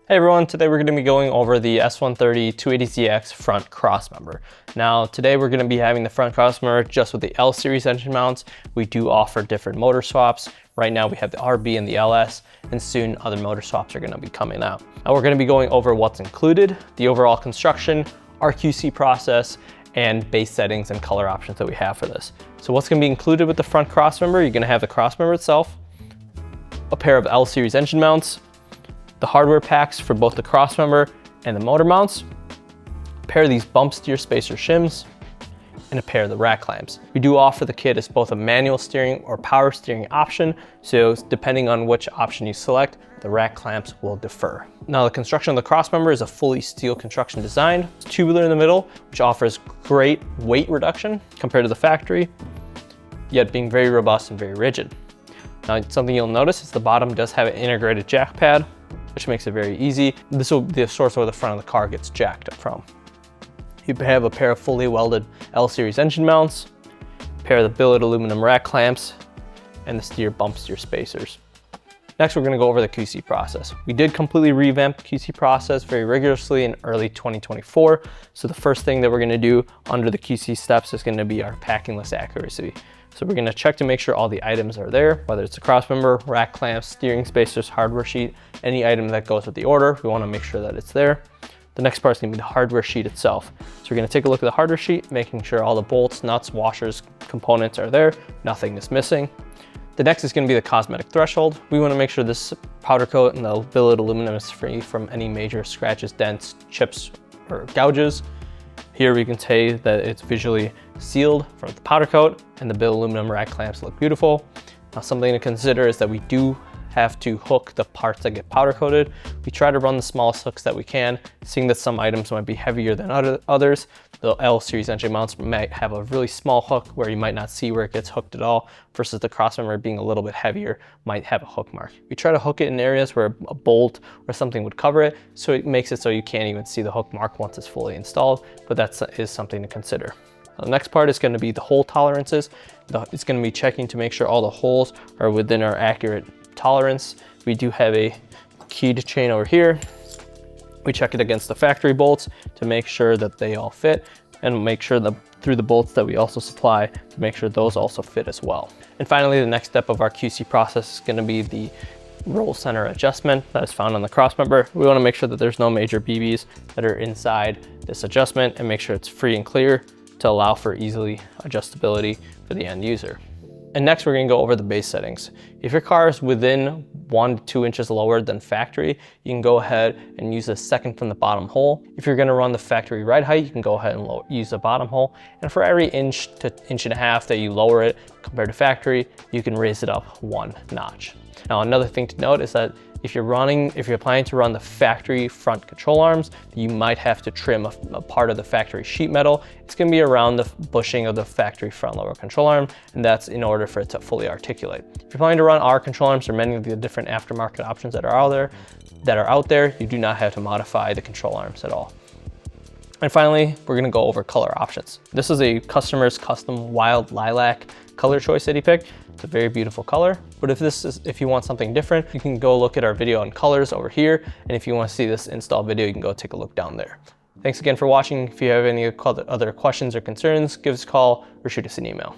Hey everyone, today we're going to be going over the S130 280ZX Front Crossmember. Now today we're going to be having the Front Crossmember just with the L series engine mounts. We do offer different motor swaps. Right now we have the RB and the LS, and soon other motor swaps are going to be coming out. Now we're going to be going over what's included, the overall construction, our QC process, and base settings and color options that we have for this. So what's going to be included with the Front Crossmember? You're going to have the crossmember itself, a pair of L series engine mounts, the hardware packs for both the crossmember and the motor mounts, a pair of these bump steer spacer shims, and a pair of the rack clamps. We do offer the kit as both a manual steering or power steering option, so depending on which option you select, the rack clamps will differ. Now the construction of the crossmember is a fully steel construction design. It's tubular in the middle, which offers great weight reduction compared to the factory, yet being very robust and very rigid. Now something you'll notice is the bottom does have an integrated jack pad, which makes it very easy. This will be the source where the front of the car gets jacked up from. You have a pair of fully welded L series engine mounts, a pair of the billet aluminum rack clamps, and the bump steer spacers. Next, we're gonna go over the QC process. We did completely revamp the QC process very rigorously in early 2024. So the first thing that we're gonna do under the QC steps is gonna be our packing list accuracy. So we're gonna check to make sure all the items are there, whether it's a crossmember, rack clamps, steering spacers, hardware sheet, any item that goes with the order, we wanna make sure that it's there. The next part is gonna be the hardware sheet itself. So we're gonna take a look at the hardware sheet, making sure all the bolts, nuts, washers, components are there, nothing is missing. The next is gonna be the cosmetic threshold. We wanna make sure this powder coat and the billet aluminum is free from any major scratches, dents, chips, or gouges. Here we can say that it's visually sealed from the powder coat, and the billet aluminum rack clamps look beautiful. Now something to consider is that we do have to hook the parts that get powder coated. We try to run the smallest hooks that we can, seeing that some items might be heavier than others. The L series engine mounts might have a really small hook where you might not see where it gets hooked at all, versus the crossmember being a little bit heavier might have a hook mark. We try to hook it in areas where a bolt or something would cover it, so it makes it so you can't even see the hook mark once it's fully installed, but that is something to consider. The next part is going to be the hole tolerances. It's going to be checking to make sure all the holes are within our accurate tolerance. We do have a keyed chain over here. We check it against the factory bolts to make sure that they all fit, and make sure that through the bolts that we also supply to make sure those also fit as well. And finally, the next step of our QC process is going to be the roll center adjustment that is found on the crossmember. We want to make sure that there's no major BBs that are inside this adjustment, and make sure it's free and clear to allow for easily adjustability for the end user. And next we're gonna go over the base settings. If your car is within 1 to 2 inches lower than factory, you can go ahead and use the second from the bottom hole. If you're gonna run the factory ride height, you can go ahead and use the bottom hole. And for every inch to inch and a half that you lower it compared to factory, you can raise it up 1 notch. Now another thing to note is that if you're planning to run the factory front control arms, you might have to trim a part of the factory sheet metal. It's gonna be around the bushing of the factory front lower control arm, and that's in order for it to fully articulate. If you're planning to run our control arms or many of the different aftermarket options that are out there, you do not have to modify the control arms at all. And finally, we're gonna go over color options. This is a customer's custom wild lilac color choice that he picked. It's a very beautiful color, but if you want something different, you can go look at our video on colors over here. And if you want to see this install video, you can go take a look down there. Thanks again for watching. If you have any other questions or concerns, give us a call or shoot us an email.